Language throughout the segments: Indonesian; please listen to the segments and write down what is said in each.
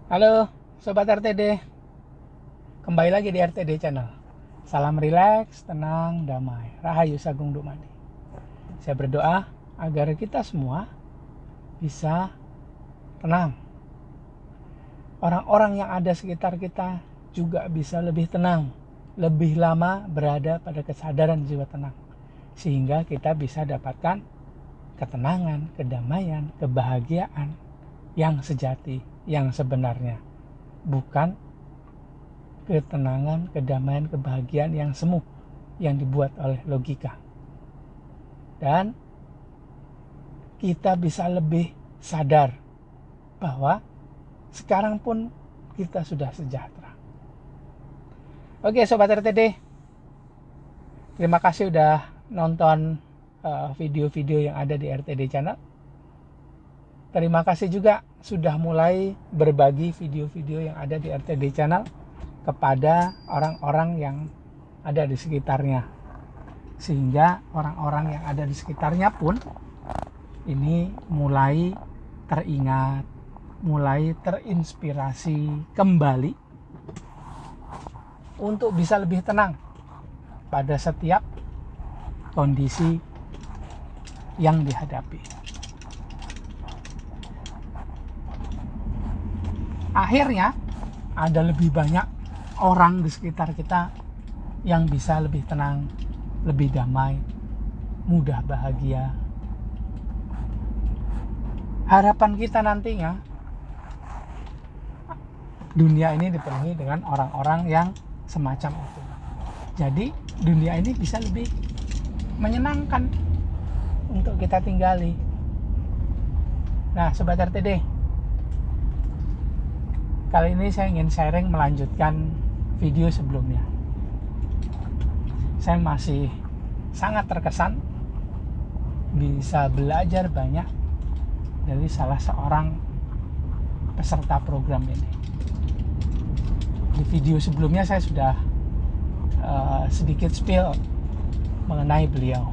Halo Sobat RTD, kembali lagi di RTD Channel. Salam rileks, tenang, damai, Rahayu Sagung Dumadi. Saya berdoa agar kita semua bisa tenang. Orang-orang yang ada sekitar kita juga bisa lebih tenang, lebih lama berada pada kesadaran jiwa tenang. Sehingga kita bisa dapatkan ketenangan, kedamaian, kebahagiaan yang sejati, yang sebenarnya, bukan ketenangan, kedamaian, kebahagiaan yang semu, yang dibuat oleh logika. Dan kita bisa lebih sadar bahwa sekarang pun kita sudah sejahtera. Oke Sobat RTD, terima kasih udah nonton video-video yang ada di RTD Channel. Terima kasih juga sudah mulai berbagi video-video yang ada di RTD Channel kepada orang-orang yang ada di sekitarnya, sehingga orang-orang yang ada di sekitarnya pun ini mulai teringat, mulai terinspirasi kembali untuk bisa lebih tenang pada setiap kondisi yang dihadapi. Akhirnya ada lebih banyak orang di sekitar kita yang bisa lebih tenang, lebih damai, mudah bahagia. Harapan kita nantinya dunia ini dipenuhi dengan orang-orang yang semacam itu. Jadi dunia ini bisa lebih menyenangkan untuk kita tinggali. Nah Sobat RTD, kali ini saya ingin sharing melanjutkan video sebelumnya. Saya masih sangat terkesan bisa belajar banyak dari salah seorang peserta program ini. Di video sebelumnya saya sudah sedikit spill mengenai beliau.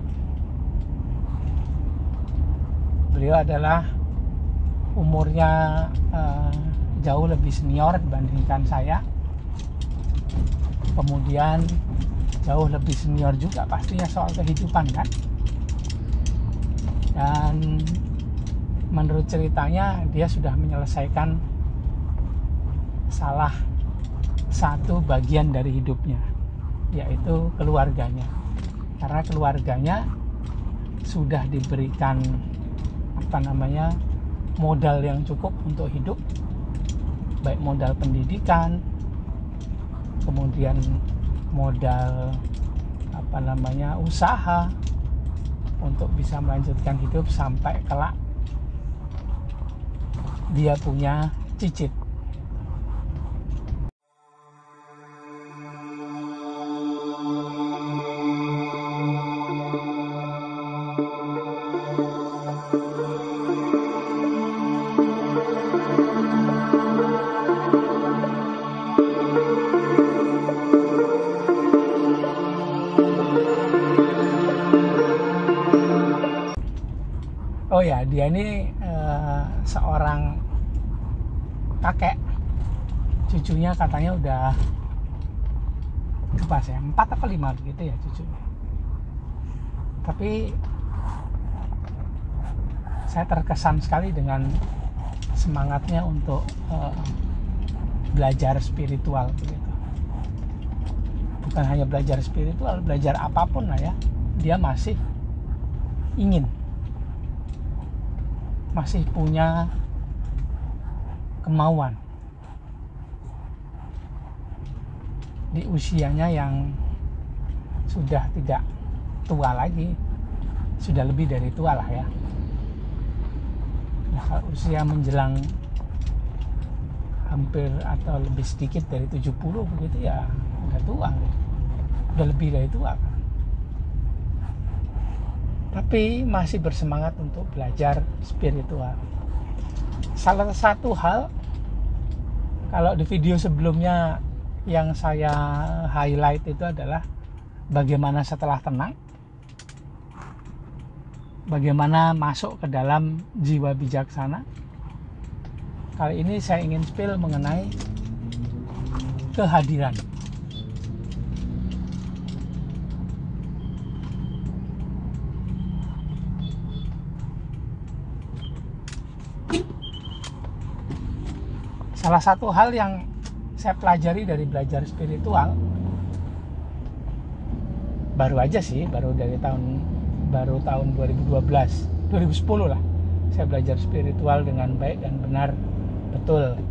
Beliau adalah umurnya jauh lebih senior dibandingkan saya, kemudian jauh lebih senior juga pastinya soal kehidupan kan. Dan menurut ceritanya dia sudah menyelesaikan salah satu bagian dari hidupnya, yaitu keluarganya, karena keluarganya sudah diberikan modal yang cukup untuk hidup, baik modal pendidikan, kemudian modal usaha untuk bisa melanjutkan hidup sampai kelak dia punya cicit. Oh ya, dia ini seorang kakek, cucunya katanya udah pas ya 4 atau 5 gitu ya cucunya. Tapi saya terkesan sekali dengan semangatnya untuk belajar spiritual begitu. Bukan hanya belajar spiritual, belajar apapun lah ya, dia masih ingin, masih punya kemauan di usianya yang sudah tidak tua lagi, sudah lebih dari tua lah ya. Nah, kalau usia menjelang hampir atau lebih sedikit dari 70 begitu ya udah tua gitu. Udah lebih dari tua kan. Tapi masih bersemangat untuk belajar spiritual. Salah satu hal, kalau di video sebelumnya yang saya highlight itu adalah bagaimana setelah tenang, bagaimana masuk ke dalam jiwa bijaksana, Kali ini saya ingin spill mengenai kehadiran. Salah satu hal yang saya pelajari dari belajar spiritual, baru tahun 2012, 2010 lah, saya belajar spiritual dengan baik dan benar, betul.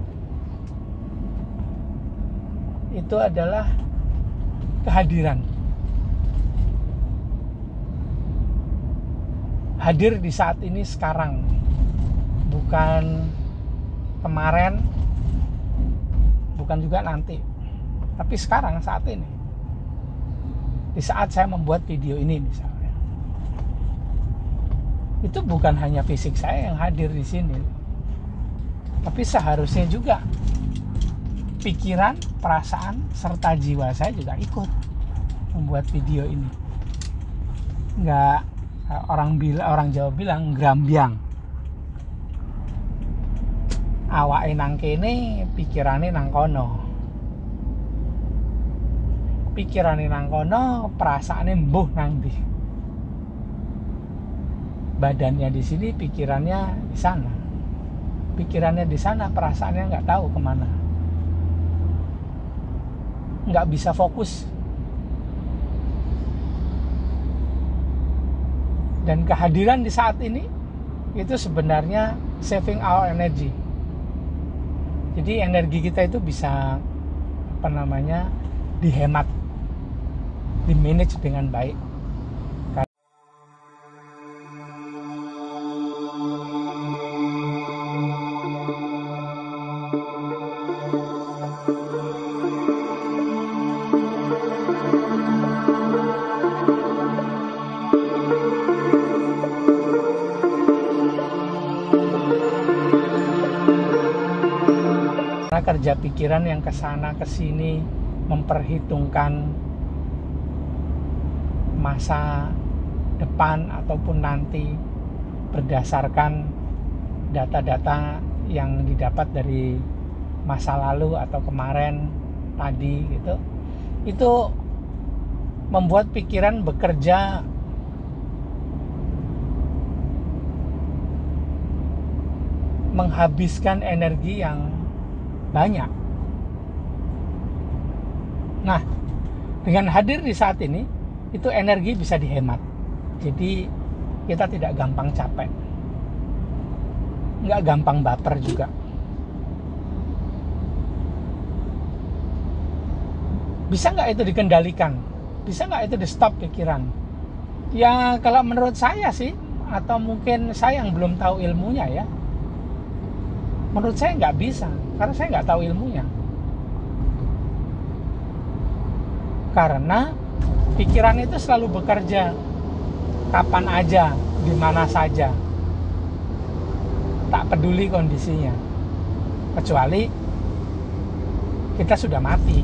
Itu adalah kehadiran. Hadir di saat ini sekarang, bukan kemarin, bukan juga nanti, tapi sekarang, saat ini. Di saat saya membuat video ini misalnya, itu bukan hanya fisik saya yang hadir di sini, tapi seharusnya juga pikiran, perasaan, serta jiwa saya juga ikut membuat video ini. Nggak, orang Jawa bilang grambyang. Awake nang kene, pikirane nang kono. Pikirane nang kono, perasaane mbuh nang ndi. Badannya di sini, pikirannya di sana. Pikirannya di sana, perasaannya nggak tahu kemana. Nggak bisa fokus. Dan kehadiran di saat ini itu sebenarnya saving our energy. Jadi energi kita itu bisa dihemat, dimanage dengan baik. Kerja pikiran yang kesana kesini, memperhitungkan masa depan ataupun nanti berdasarkan data-data yang didapat dari masa lalu atau kemarin tadi gitu, itu membuat pikiran bekerja menghabiskan energi yang banyak. Nah, dengan hadir di saat ini, itu energi bisa dihemat. Jadi kita tidak gampang capek, nggak gampang baper juga. Bisa nggak itu dikendalikan? Bisa nggak itu di stop pikiran? Ya kalau menurut saya sih, atau mungkin saya yang belum tahu ilmunya ya, menurut saya nggak bisa, karena saya nggak tahu ilmunya. Karena pikiran itu selalu bekerja kapan aja, di mana saja, tak peduli kondisinya, kecuali kita sudah mati,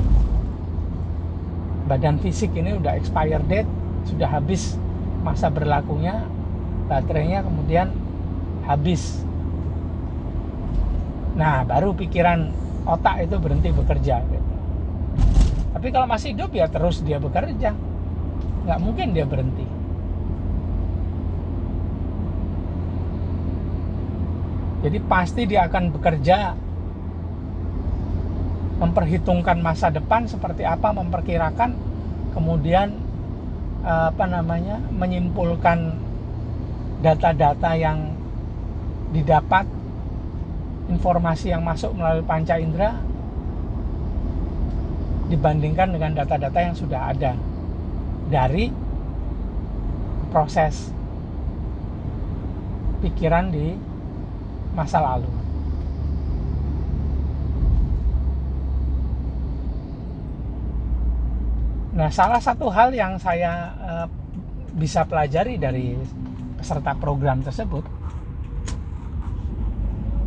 badan fisik ini udah expire date, sudah habis masa berlakunya, baterainya kemudian habis. Nah, baru pikiran, otak itu berhenti bekerja gitu. Tapi kalau masih hidup ya terus dia bekerja, nggak mungkin dia berhenti. Jadi pasti dia akan bekerja, memperhitungkan masa depan seperti apa, memperkirakan, kemudian menyimpulkan data-data yang didapat, informasi yang masuk melalui panca indera dibandingkan dengan data-data yang sudah ada dari proses pikiran di masa lalu. Nah, salah satu hal yang saya bisa pelajari dari peserta program tersebut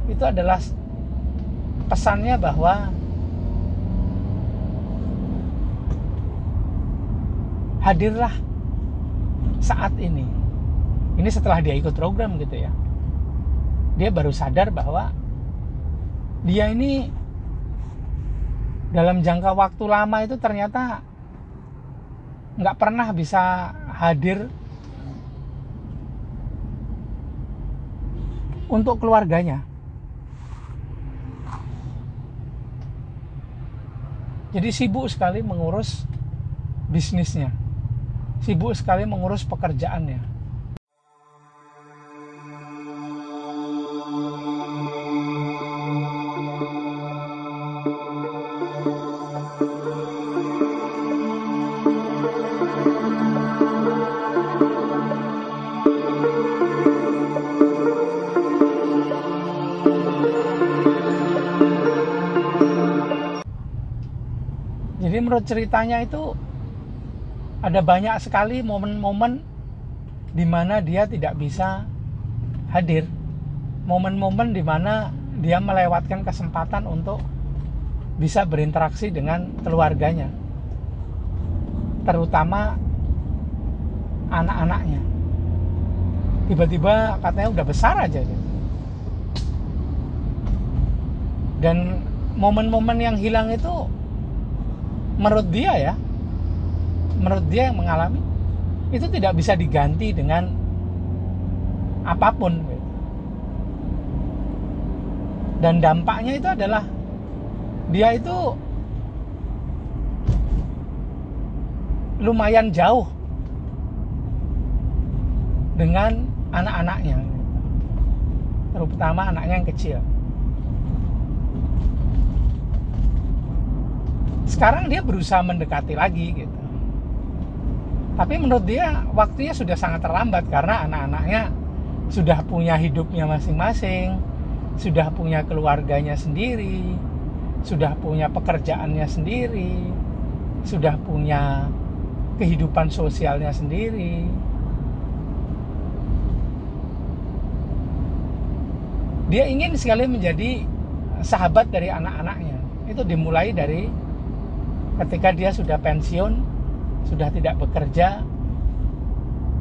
itu adalah pesannya bahwa hadirlah saat ini. Ini setelah dia ikut program gitu ya. Dia baru sadar bahwa dia ini dalam jangka waktu lama itu ternyata nggak pernah bisa hadir untuk keluarganya. Jadi sibuk sekali mengurus bisnisnya, sibuk sekali mengurus pekerjaannya. Jadi menurut ceritanya itu ada banyak sekali momen-momen di mana dia tidak bisa hadir. Momen-momen di mana dia melewatkan kesempatan untuk bisa berinteraksi dengan keluarganya. Terutama anak-anaknya. Tiba-tiba katanya udah besar aja gitu. Dan momen-momen yang hilang itu menurut dia yang mengalami itu tidak bisa diganti dengan apapun gitu. Dan dampaknya itu adalah dia itu lumayan jauh dengan anak-anaknya gitu. Terutama anaknya yang kecil. Sekarang dia berusaha mendekati lagi gitu. Tapi menurut dia waktunya sudah sangat terlambat karena anak-anaknya sudah punya hidupnya masing-masing, sudah punya keluarganya sendiri, sudah punya pekerjaannya sendiri, sudah punya kehidupan sosialnya sendiri. Dia ingin sekali menjadi sahabat dari anak-anaknya. Itu dimulai dari ketika dia sudah pensiun, sudah tidak bekerja,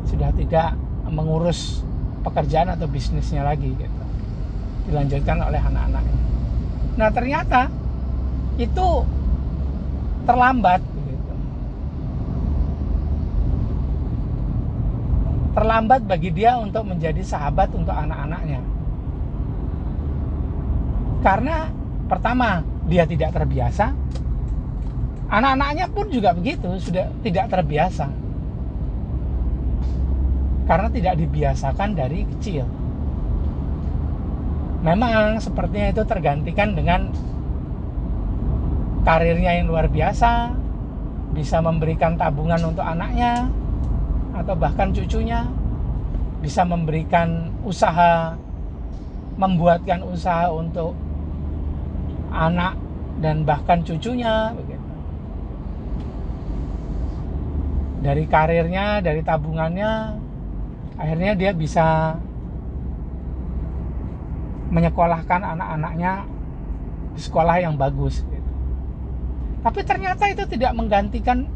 sudah tidak mengurus pekerjaan atau bisnisnya lagi gitu. Dilanjutkan oleh anak-anaknya. Nah, ternyata itu terlambat gitu. Terlambat bagi dia untuk menjadi sahabat untuk anak-anaknya. Karena pertama, dia tidak terbiasa. Anak-anaknya pun juga begitu, sudah tidak terbiasa. Karena tidak dibiasakan dari kecil. Memang sepertinya itu tergantikan dengan karirnya yang luar biasa, bisa memberikan tabungan untuk anaknya, atau bahkan cucunya, bisa memberikan usaha, membuatkan usaha untuk anak dan bahkan cucunya, begitu. Dari karirnya, dari tabungannya, akhirnya dia bisa menyekolahkan anak-anaknya di sekolah yang bagus gitu. Tapi ternyata itu tidak menggantikan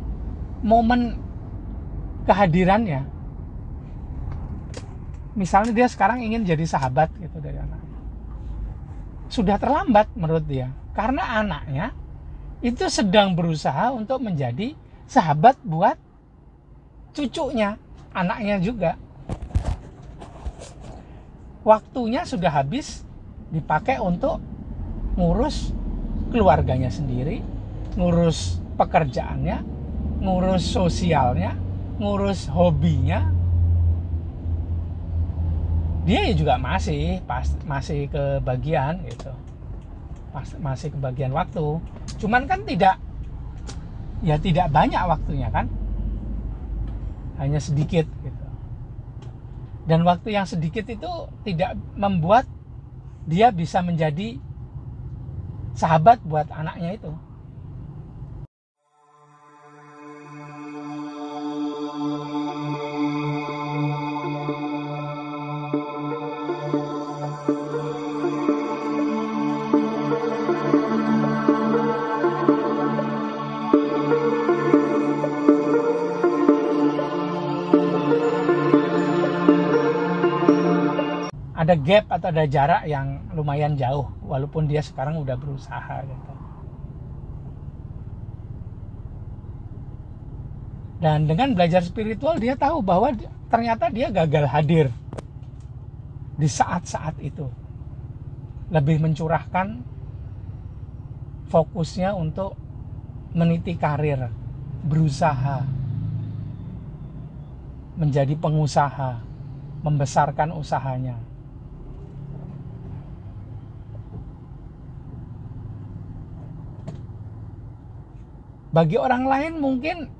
momen kehadirannya. Misalnya dia sekarang ingin jadi sahabat gitu dari anaknya. Sudah terlambat menurut dia, karena anaknya itu sedang berusaha untuk menjadi sahabat buat cucunya, anaknya juga. Waktunya sudah habis dipakai untuk ngurus keluarganya sendiri, ngurus pekerjaannya, ngurus sosialnya, ngurus hobinya. Dia juga masih kebagian gitu. Masih kebagian waktu. Cuman kan tidak banyak waktunya kan. Hanya sedikit gitu. Dan waktu yang sedikit itu tidak membuat dia bisa menjadi sahabat buat anaknya itu. ada gap atau ada jarak yang lumayan jauh, walaupun dia sekarang udah berusaha gitu. Dan dengan belajar spiritual dia tahu bahwa ternyata dia gagal hadir di saat-saat itu, lebih mencurahkan fokusnya untuk meniti karir, berusaha menjadi pengusaha, membesarkan usahanya. Bagi orang lain mungkin,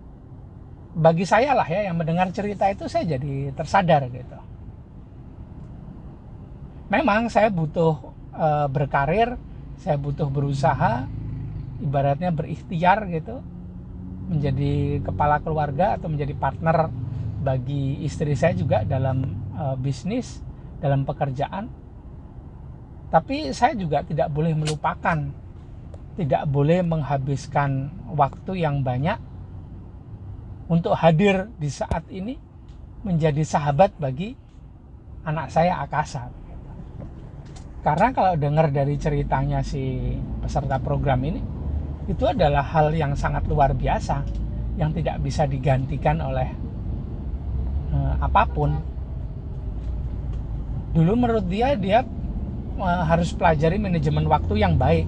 bagi saya lah ya yang mendengar cerita itu, saya jadi tersadar gitu. Memang saya butuh berkarir, saya butuh berusaha, ibaratnya berikhtiar gitu, menjadi kepala keluarga atau menjadi partner bagi istri saya juga dalam bisnis, dalam pekerjaan. Tapi saya juga tidak boleh melupakan, tidak boleh menghabiskan waktu yang banyak untuk hadir di saat ini menjadi sahabat bagi anak saya Akasa. Karena kalau dengar dari ceritanya si peserta program ini, itu adalah hal yang sangat luar biasa yang tidak bisa digantikan oleh apapun. Dulu menurut dia harus pelajari manajemen waktu yang baik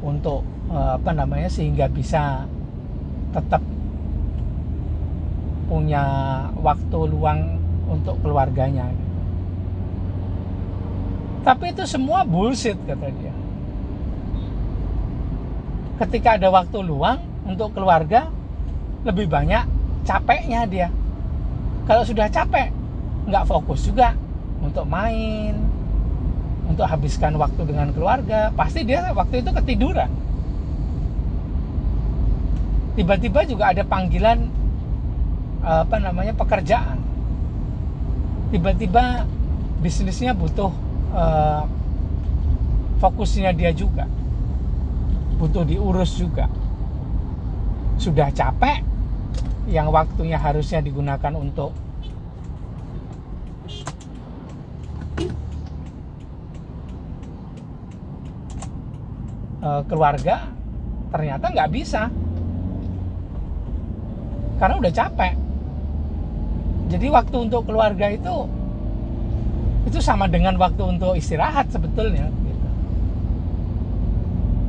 untuk sehingga bisa tetap punya waktu luang untuk keluarganya. Tapi itu semua bullshit, kata dia. Ketika ada waktu luang untuk keluarga, lebih banyak capeknya dia. Kalau sudah capek, nggak fokus juga untuk main, untuk habiskan waktu dengan keluarga. Pasti dia waktu itu ketiduran. Tiba-tiba juga ada panggilan pekerjaan. Tiba-tiba bisnisnya butuh fokusnya dia juga, butuh diurus juga. Sudah capek, yang waktunya harusnya digunakan untuk keluarga, ternyata nggak bisa karena udah capek. Jadi waktu untuk keluarga itu sama dengan waktu untuk istirahat sebetulnya gitu.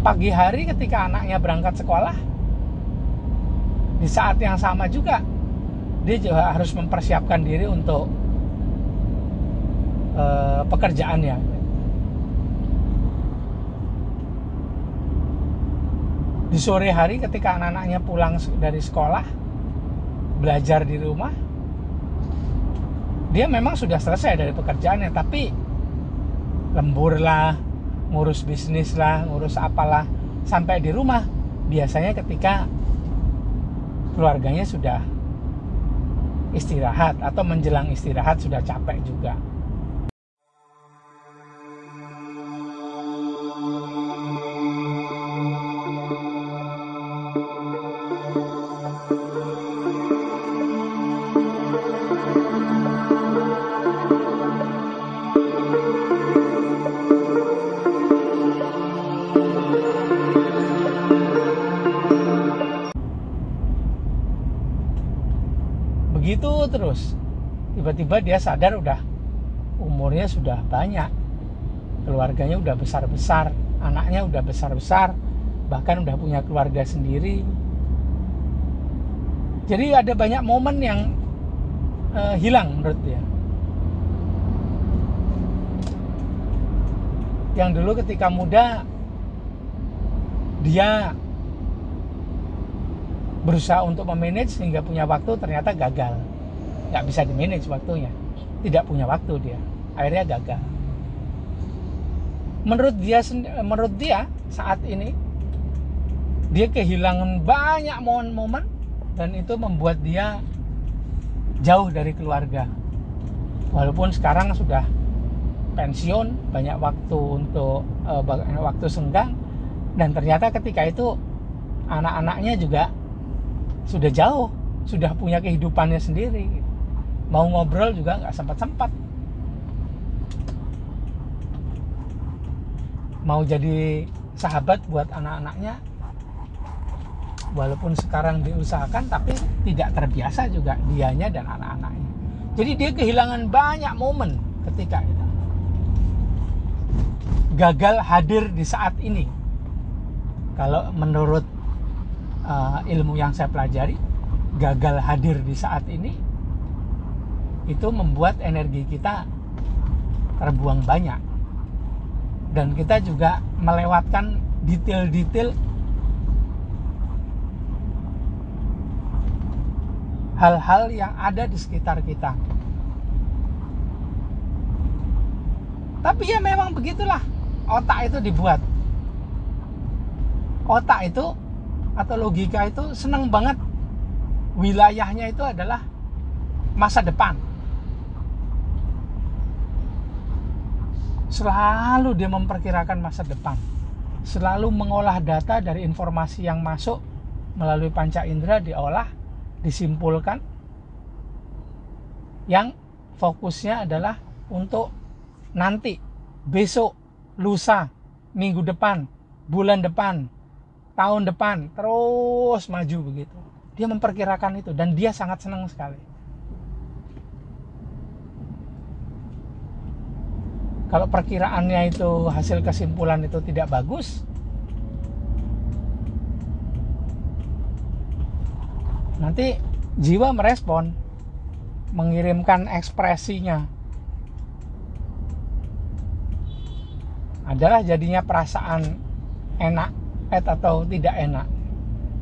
Pagi hari ketika anaknya berangkat sekolah, di saat yang sama juga dia juga harus mempersiapkan diri untuk pekerjaannya. Di sore hari ketika anak-anaknya pulang dari sekolah, belajar di rumah, dia memang sudah selesai dari pekerjaannya, tapi lembur lah, ngurus bisnis lah, ngurus apalah, sampai di rumah biasanya ketika keluarganya sudah istirahat atau menjelang istirahat sudah capek juga. Begitu terus, tiba-tiba dia sadar udah umurnya sudah banyak, keluarganya udah besar-besar, anaknya udah besar-besar, bahkan udah punya keluarga sendiri. Jadi ada banyak momen yang hilang menurut dia. Yang dulu ketika muda dia berusaha untuk memanage sehingga punya waktu, ternyata gagal, nggak bisa dimanage waktunya, tidak punya waktu dia, akhirnya gagal. Menurut dia saat ini dia kehilangan banyak momen-momen, dan itu membuat dia jauh dari keluarga. Walaupun sekarang sudah pensiun, banyak waktu untuk waktu senggang, dan ternyata ketika itu anak-anaknya juga sudah jauh, sudah punya kehidupannya sendiri. Mau ngobrol juga nggak sempat-sempat. mau jadi sahabat buat anak-anaknya, walaupun sekarang diusahakan tapi tidak terbiasa juga dianya dan anak-anaknya. Jadi dia kehilangan banyak momen ketika itu gagal hadir di saat ini. Kalau menurut ilmu yang saya pelajari, gagal hadir di saat ini itu membuat energi kita terbuang banyak, dan kita juga melewatkan detail-detail hal-hal yang ada di sekitar kita. Tapi ya memang begitulah, otak itu dibuat. Otak itu atau logika itu senang banget wilayahnya itu adalah masa depan. Selalu dia memperkirakan masa depan, selalu mengolah data dari informasi yang masuk melalui panca indera, diolah, disimpulkan, yang fokusnya adalah untuk nanti, besok, lusa, minggu depan, bulan depan, tahun depan, terus maju begitu. Dia memperkirakan itu dan dia sangat senang sekali. Kalau perkiraannya itu, hasil kesimpulan itu tidak bagus, nanti jiwa merespon, mengirimkan ekspresinya. Adalah jadinya perasaan enak atau tidak enak.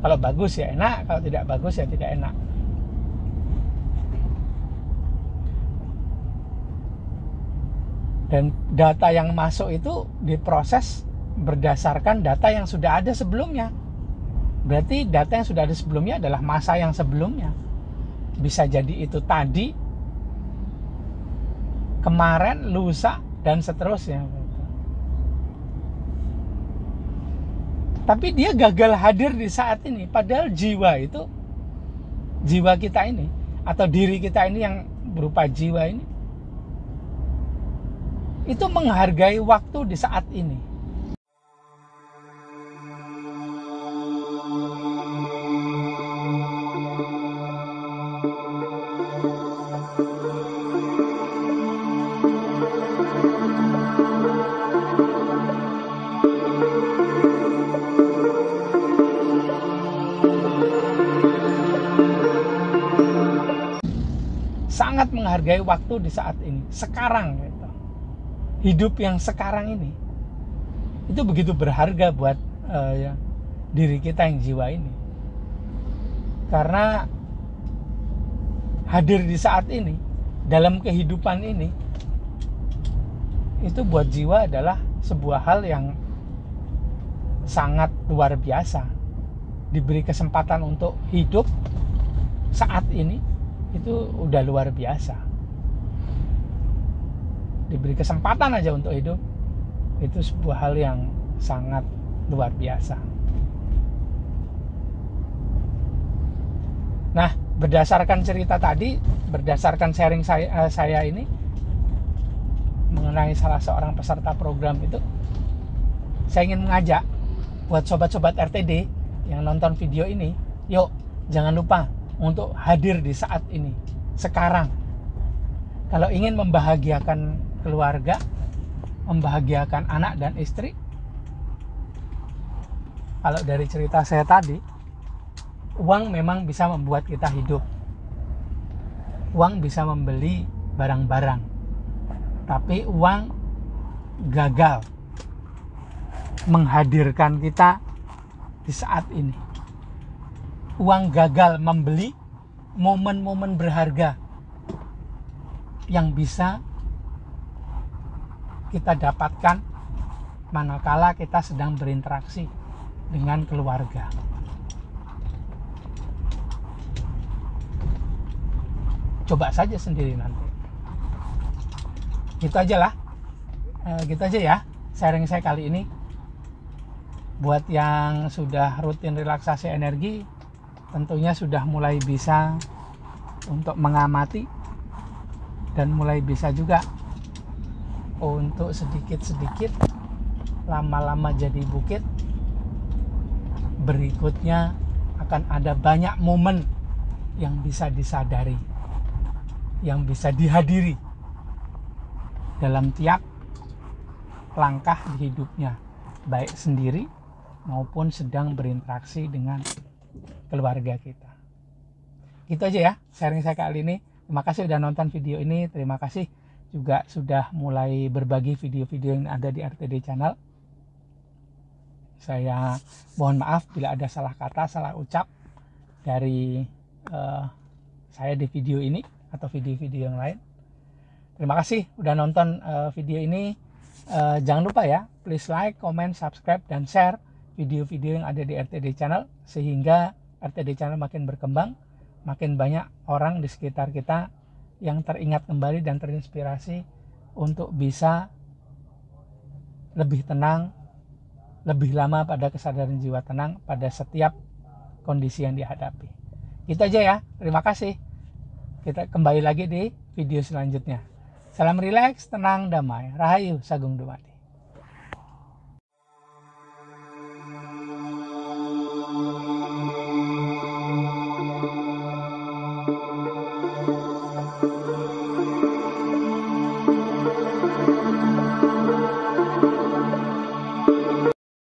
Kalau bagus ya enak, kalau tidak bagus ya tidak enak. Dan data yang masuk itu diproses berdasarkan data yang sudah ada sebelumnya. Berarti data yang sudah ada sebelumnya adalah masa yang sebelumnya. Bisa jadi itu tadi, kemarin, lusa, dan seterusnya. Tapi dia gagal hadir di saat ini. Padahal jiwa itu, jiwa kita ini, atau diri kita ini yang berupa jiwa ini, itu menghargai waktu di saat ini. Sangat menghargai waktu di saat ini, sekarang gitu. Hidup yang sekarang ini itu begitu berharga buat diri kita yang jiwa ini, karena hadir di saat ini dalam kehidupan ini itu buat jiwa adalah sebuah hal yang sangat luar biasa. Diberi kesempatan untuk hidup saat ini itu udah luar biasa. Diberi kesempatan aja untuk hidup, itu sebuah hal yang sangat luar biasa. Nah, berdasarkan cerita tadi, berdasarkan sharing saya ini mengenai salah seorang peserta program itu, saya ingin mengajak buat sobat-sobat RTD yang nonton video ini, yuk jangan lupa untuk hadir di saat ini, sekarang. Kalau ingin membahagiakan keluarga, membahagiakan anak dan istri, kalau dari cerita saya tadi, uang memang bisa membuat kita hidup. Uang bisa membeli barang-barang, tapi uang gagal menghadirkan kita di saat ini. Uang gagal membeli momen-momen berharga yang bisa kita dapatkan manakala kita sedang berinteraksi dengan keluarga. Coba saja sendiri nanti. Gitu aja lah. Gitu aja ya sharing saya kali ini. Buat yang sudah rutin relaksasi energi, tentunya sudah mulai bisa untuk mengamati dan mulai bisa juga untuk sedikit-sedikit lama-lama jadi bukit, berikutnya akan ada banyak momen yang bisa disadari, yang bisa dihadiri dalam tiap langkah di hidupnya, baik sendiri maupun sedang berinteraksi dengan keluarga kita. Gitu aja ya sharing saya kali ini. Terima kasih sudah nonton video ini. Terima kasih juga sudah mulai berbagi video-video yang ada di RTD Channel. Saya mohon maaf bila ada salah kata, salah ucap dari saya di video ini atau video-video yang lain. Terima kasih udah nonton video ini. Jangan lupa ya, please like, comment, subscribe, dan share video-video yang ada di RTD Channel, sehingga RTD Channel makin berkembang, makin banyak orang di sekitar kita yang teringat kembali dan terinspirasi untuk bisa lebih tenang, lebih lama pada kesadaran jiwa tenang pada setiap kondisi yang dihadapi. Itu aja ya, terima kasih. Kita kembali lagi di video selanjutnya. Salam rileks, tenang, damai. Rahayu, Sagung Dumadi.